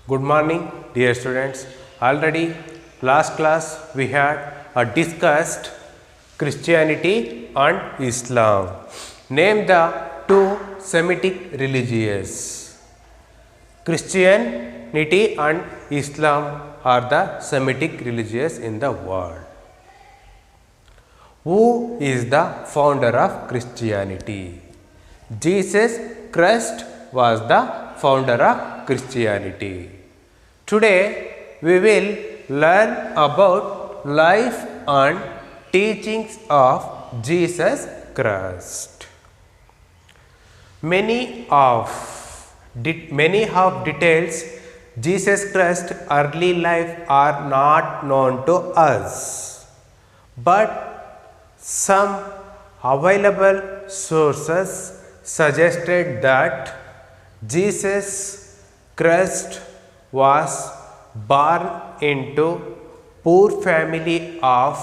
Good morning, dear students. Already last class we had discussed Christianity and Islam. Name the two Semitic religions. Christianity and Islam are the Semitic religions in the world. Who is the founder of Christianity? Jesus Christ was the founder of Christianity. Today we will learn about life and teachings of Jesus Christ. Many of details Jesus Christ's early life are not known to us, but some available sources suggested that Jesus Christ was born into poor family of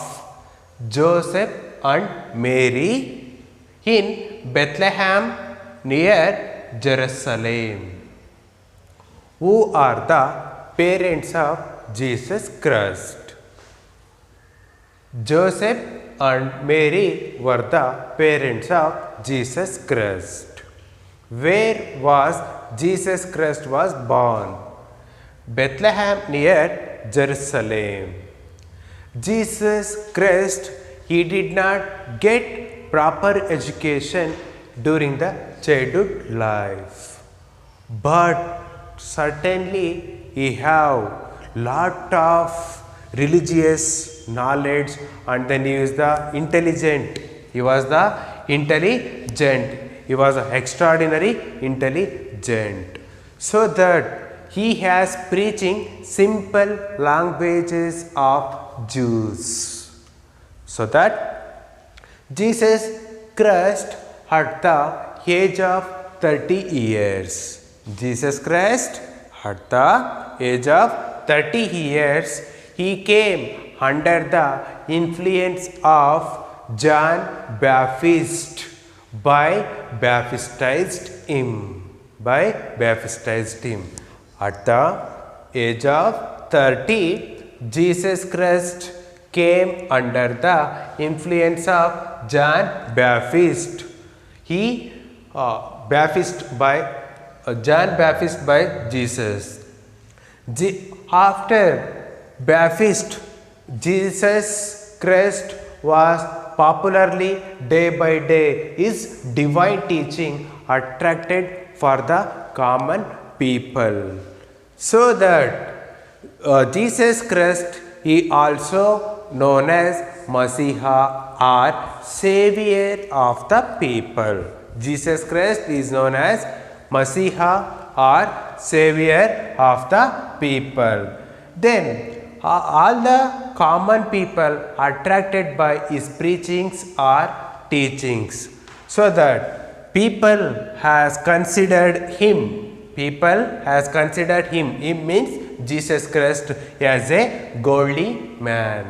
Joseph and Mary in Bethlehem near Jerusalem. Who are the parents of Jesus Christ? Joseph and Mary were the parents of Jesus Christ. Where was Jesus Christ was born? Bethlehem near Jerusalem. Jesus Christ, he did not get proper education during the childhood life, but certainly he have lot of religious knowledge, and then he is the intelligent. He was the intelligent. He was extraordinary intelligent. So that he has preaching simple languages of Jews. So that Jesus Christ at the age of 30 years. Jesus Christ at the age of 30 years, he came under the influence of John Baptist by baptized him. At the age of 30, Jesus Christ came under the influence of John Baptist. He John Baptist by Jesus. After Baptist, Jesus Christ was popularly day by day. His divine teaching attracted for the common people. So that Jesus Christ, he also known as Messiah or Savior of the people. Jesus Christ is known as Messiah or Savior of the people. Then all the common people attracted by his preachings or teachings, so that people has considered him. It means Jesus Christ as a godly man.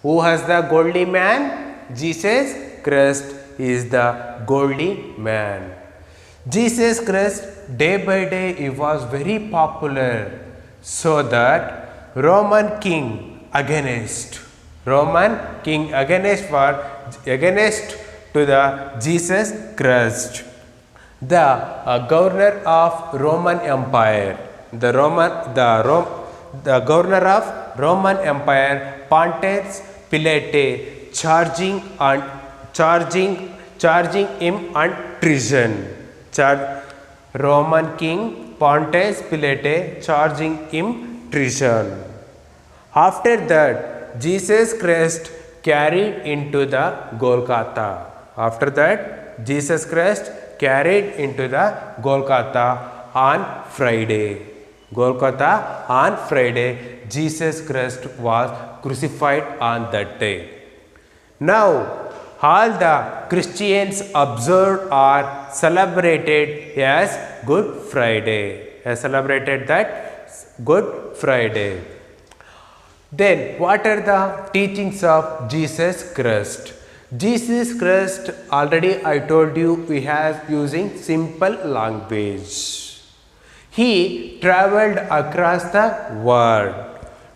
Who has the godly man? Jesus Christ is the godly man. Jesus Christ, day by day, he was very popular, so that Roman king against to the Jesus Christ. The governor of Roman Empire, the governor of Roman Empire, Pontius Pilate, charging him on treason. Roman king Pontius Pilate charging him treason. After that, Jesus Christ carried into the Golgotha. On Friday. Jesus Christ was crucified on that day. Now, all the Christians observed or celebrated as Good Friday. Then, what are the teachings of Jesus Christ? Jesus Christ, already I told you, we have using simple language. He traveled across the world.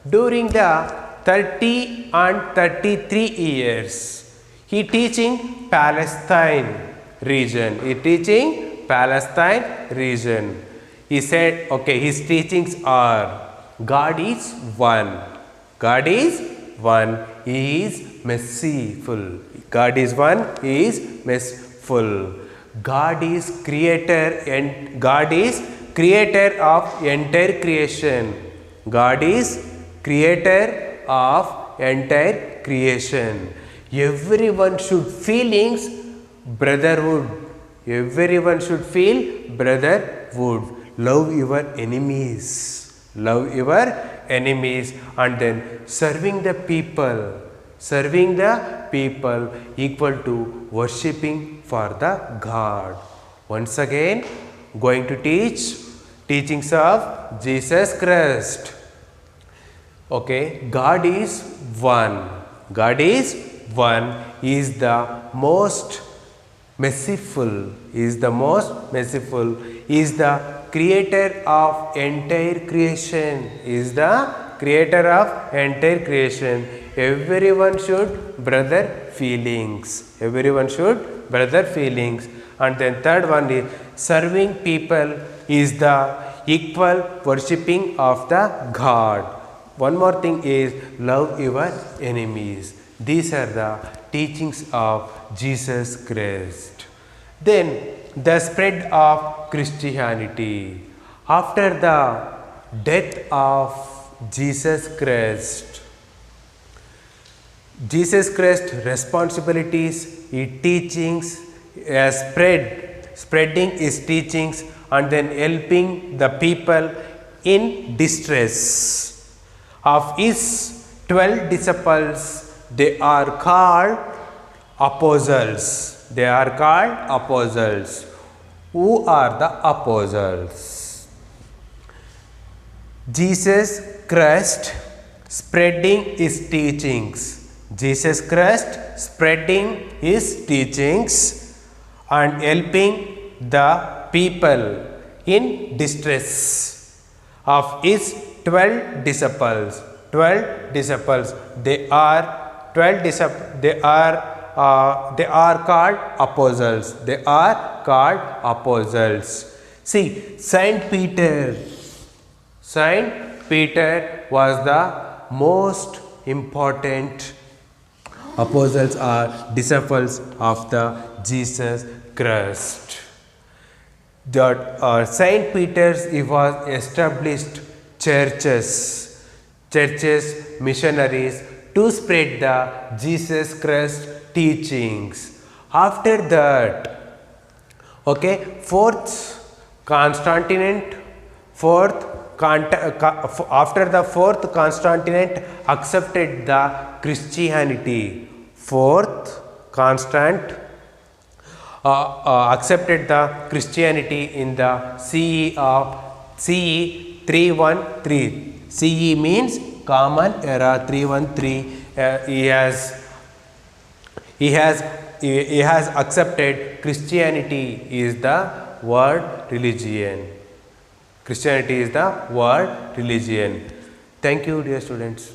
During the 30 and 33 years, he teaching Palestine region. He teaching Palestine region. He said, okay, his teachings are God is one. God is one. He is merciful. God is one. He is merciful. God is creator and God is creator of entire creation. God is creator of entire creation. Everyone should feelings brotherhood. Everyone should feel brotherhood. Love your enemies. Love your enemies, and then serving the people. Serving the people equal to worshipping for the God. Once again, going to teach teachings of Jesus Christ. Okay, God is one. God is one. He is the most merciful. He is the most merciful. He is the creator of entire creation. He is the creator of entire creation. Everyone should brother feelings. Everyone should brother feelings. And then third one is serving people is the equal worshipping of the God. One more thing is love your enemies. These are the teachings of Jesus Christ. Then the spread of Christianity. After the death of Jesus Christ, Jesus Christ's responsibilities, his teachings, spreading his teachings and then helping the people in distress. Of his 12 disciples, they are called apostles. They are called apostles. Who are the apostles? Jesus Christ spreading his teachings. Jesus Christ spreading his teachings and helping the people in distress. Of his 12 disciples. 12 disciples. They are 12 disciples. They are called apostles. They are called apostles. See, Saint Peter was the most important apostles or disciples of the Jesus Christ. That Saint Peter's, he was established churches, missionaries to spread the Jesus Christ teachings. After that, okay, after the fourth Constantine accepted the Christianity. Fourth Constant accepted the Christianity in the CE 313. CE means Common Era 313. He has accepted Christianity is the world religion. Christianity is the world religion. Thank you, dear students.